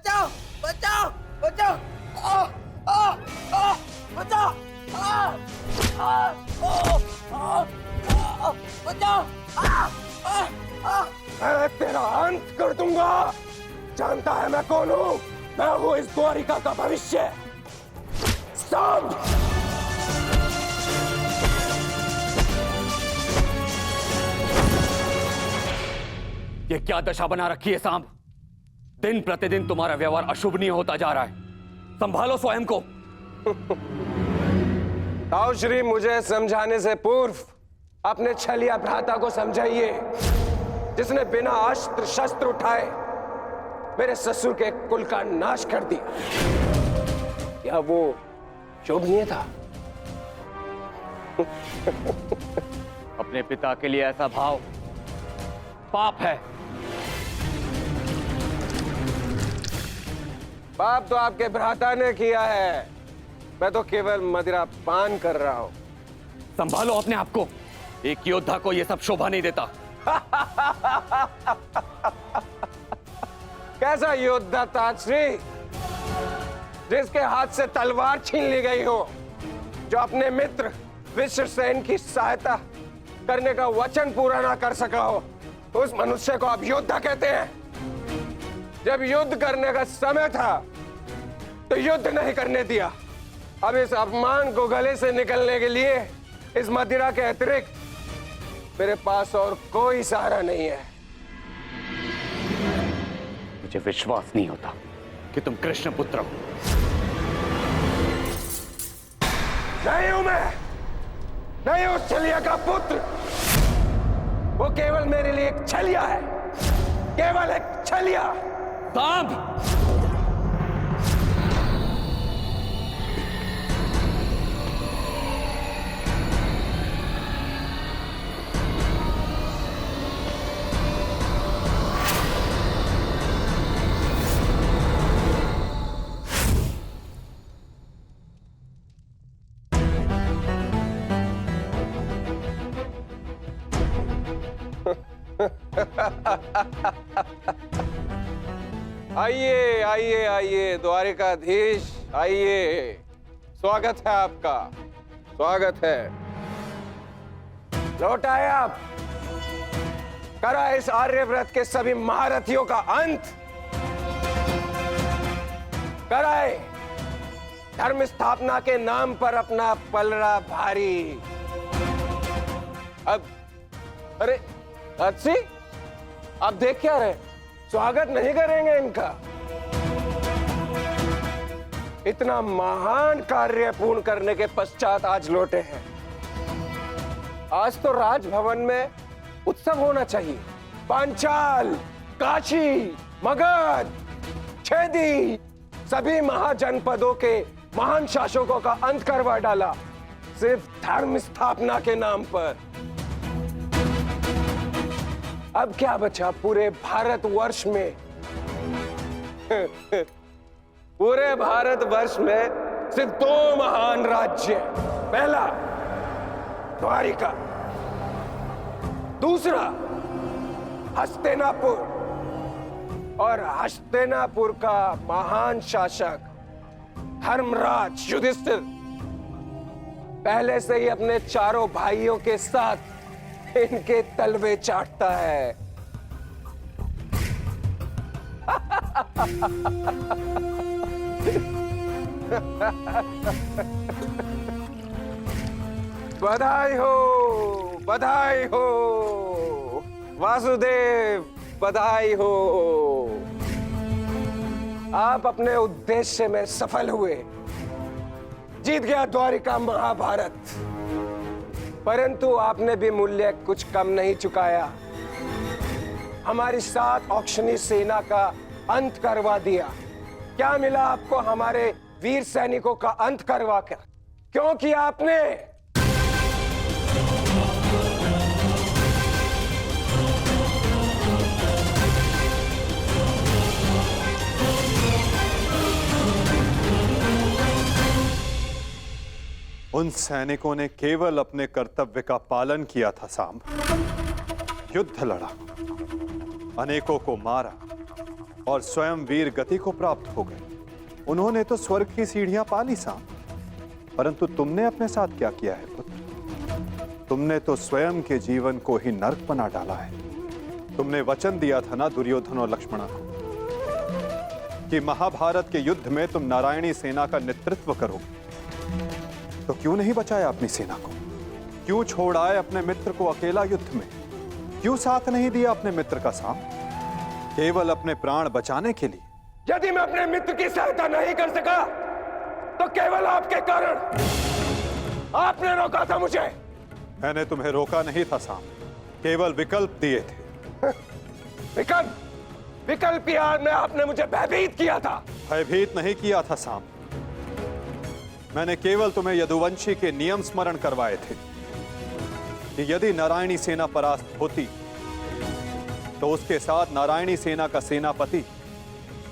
बचाओ बचाओ बचाओ बचाओ बचाओ। मैं तेरा अंत कर दूंगा। जानता है मैं कौन हूं? मैं हूं इस द्वारिका का भविष्य। सांब! ये क्या दशा बना रखी है सांब? दिन प्रतिदिन तुम्हारा व्यवहार अशुभनीय होता जा रहा है। संभालो स्वयं को। आओ श्री, मुझे समझाने से पूर्व अपने छलिया भ्राता को समझाइए, जिसने बिना अस्त्र शस्त्र उठाए मेरे ससुर के कुल का नाश कर दिया। क्या वो शोभनीय था? अपने पिता के लिए ऐसा भाव पाप है। पाप तो आपके भ्राता ने किया है, मैं तो केवल मदिरा पान कर रहा हूं। संभालो अपने आप को। एक योद्धा को यह सब शोभा नहीं देता। कैसा योद्धा ताजश्री, जिसके हाथ से तलवार छीन ली गई हो, जो अपने मित्र विश्वसेन की सहायता करने का वचन पूरा ना कर सका हो, उस मनुष्य को आप योद्धा कहते हैं? जब युद्ध करने का समय था तो युद्ध नहीं करने दिया। अब इस अपमान को गले से निकलने के लिए इस मदिरा के अतिरिक्त मेरे पास और कोई सहारा नहीं है। मुझे विश्वास नहीं होता कि तुम कृष्ण पुत्र हो। नहीं हूं मैं, नहीं उस छलिया का पुत्र। वो केवल मेरे लिए एक छलिया है, केवल एक छलिया। सांब! आइए आइए आइए द्वारिकाधीश, आइए। स्वागत है आपका, स्वागत है। लौट आए आप। करा इस आर्यव्रत के सभी महारथियों का अंत। कराए धर्म स्थापना के नाम पर अपना पलड़ा भारी। अब अरे अच्छी, आप देख क्या रहे? स्वागत नहीं करेंगे इनका? इतना महान कार्य पूर्ण करने के पश्चात आज लौटे हैं। आज तो राजभवन में उत्सव होना चाहिए। पांचाल, काशी, मगध, छेदी, सभी महाजनपदों के महान शासकों का अंत करवा डाला, सिर्फ धर्म स्थापना के नाम पर। अब क्या बचा पूरे भारतवर्ष में? पूरे भारतवर्ष में सिर्फ दो महान राज्य। पहला द्वारिका, दूसरा हस्तिनापुर। और हस्तिनापुर का महान शासक धर्मराज युधिष्ठिर पहले से ही अपने चारों भाइयों के साथ इनके तलवे चाटता है। बधाई हो, बधाई हो वासुदेव, बधाई हो। आप अपने उद्देश्य में सफल हुए। जीत गया द्वारिका महाभारत। परंतु आपने भी मूल्य कुछ कम नहीं चुकाया। हमारी 7 औक्षणी सेना का अंत करवा दिया। क्या मिला आपको हमारे वीर सैनिकों का अंत करवा कर? क्यों किया आपने? उन सैनिकों ने केवल अपने कर्तव्य का पालन किया था सांब। युद्ध लड़ा, अनेकों को मारा, और स्वयं वीर गति को प्राप्त हो गए। उन्होंने तो स्वर्ग की सीढ़ियां पा ली सांब, परंतु तुमने अपने साथ क्या किया है पुत्र? तुमने तो स्वयं के जीवन को ही नर्क बना डाला है। तुमने वचन दिया था ना दुर्योधन और लक्ष्मणा को कि महाभारत के युद्ध में तुम नारायणी सेना का नेतृत्व करोगे, तो क्यों नहीं बचाया अपनी सेना को? क्यों छोड़ आए अपने मित्र को अकेला युद्ध में? क्यों साथ नहीं दिया अपने मित्र का सांब, केवल अपने प्राण बचाने के लिए? यदि मैं अपने मित्र की सहायता नहीं कर सका तो केवल आपके कारण। आपने रोका था मुझे। मैंने तुम्हें रोका नहीं था सांब, केवल विकल्प दिए थे। विकल्प? विकल्प यार में आपने मुझे भयभीत किया था। भयभीत नहीं किया था सांब, मैंने केवल तुम्हें यदुवंशी के नियम स्मरण करवाए थे कि यदि नारायणी सेना परास्त होती तो उसके साथ नारायणी सेना का सेनापति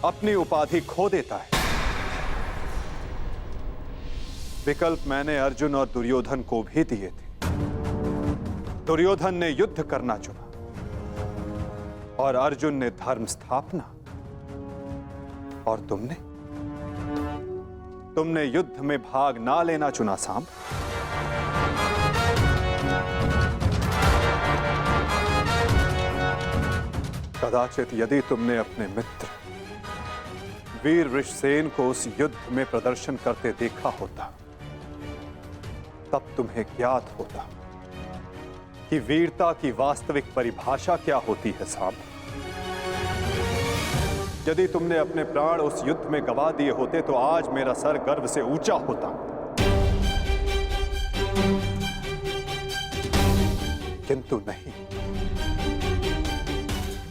अपनी उपाधि खो देता है। विकल्प मैंने अर्जुन और दुर्योधन को भी दिए थे। दुर्योधन ने युद्ध करना चुना और अर्जुन ने धर्म स्थापना, और तुमने युद्ध में भाग ना लेना चुना सांब। कदाचित यदि तुमने अपने मित्र वीर वृषसेन को उस युद्ध में प्रदर्शन करते देखा होता, तब तुम्हें ज्ञात होता कि वीरता की वास्तविक परिभाषा क्या होती है सांब। यदि तुमने अपने प्राण उस युद्ध में गवा दिए होते तो आज मेरा सर गर्व से ऊंचा होता, किंतु नहीं।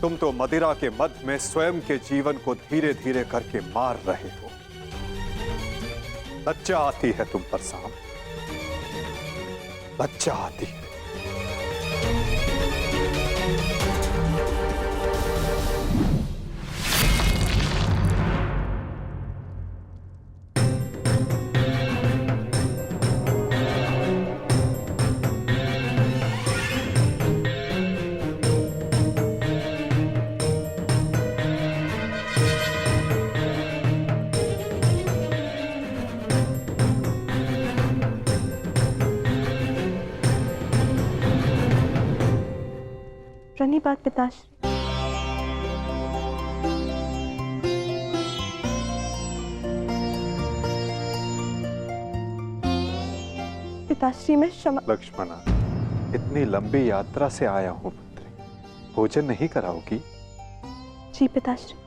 तुम तो मदिरा के मद में स्वयं के जीवन को धीरे धीरे करके मार रहे हो। लज्जा आती है तुम पर सांब, लज्जा आती है। प्रणिपात पिताश्री। पिताश्री मैं क्षमा। लक्ष्मणा, इतनी लंबी यात्रा से आया हूं पुत्री, भोजन नहीं कराओगी? जी पिताश्री।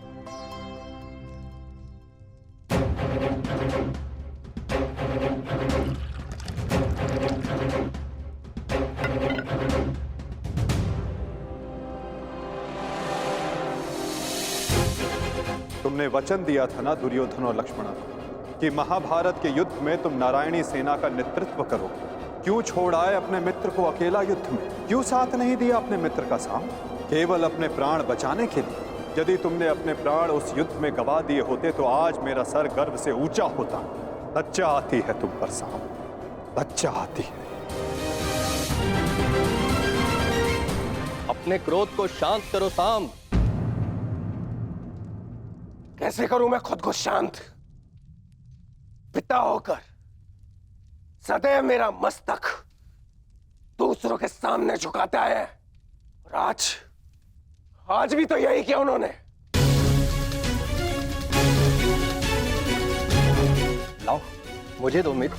तुमने वचन दिया था ना दुर्योधन और लक्ष्मणा को कि महाभारत के युद्ध में तुम नारायणी सेना का नेतृत्व करोगे। क्यों छोड़ आए अपने मित्र को अकेला युद्ध में? क्यों साथ नहीं दिया अपने मित्र का सांब, केवल अपने प्राण बचाने के लिए? यदि तुमने अपने प्राण उस युद्ध में गवा दिए होते तो आज मेरा सर गर्व से ऊंचा होता। लज्जा आती है तुम पर सांब, लज्जा आती है। अपने क्रोध को शांत करो सांब। कैसे करूं मैं खुद को शांत? पिता होकर सदैव मेरा मस्तक दूसरों के सामने झुकाता है, और आज भी तो यही किया उन्होंने। लाओ मुझे दो मित्र।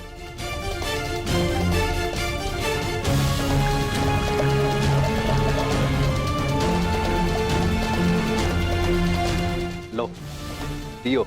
लो पियो।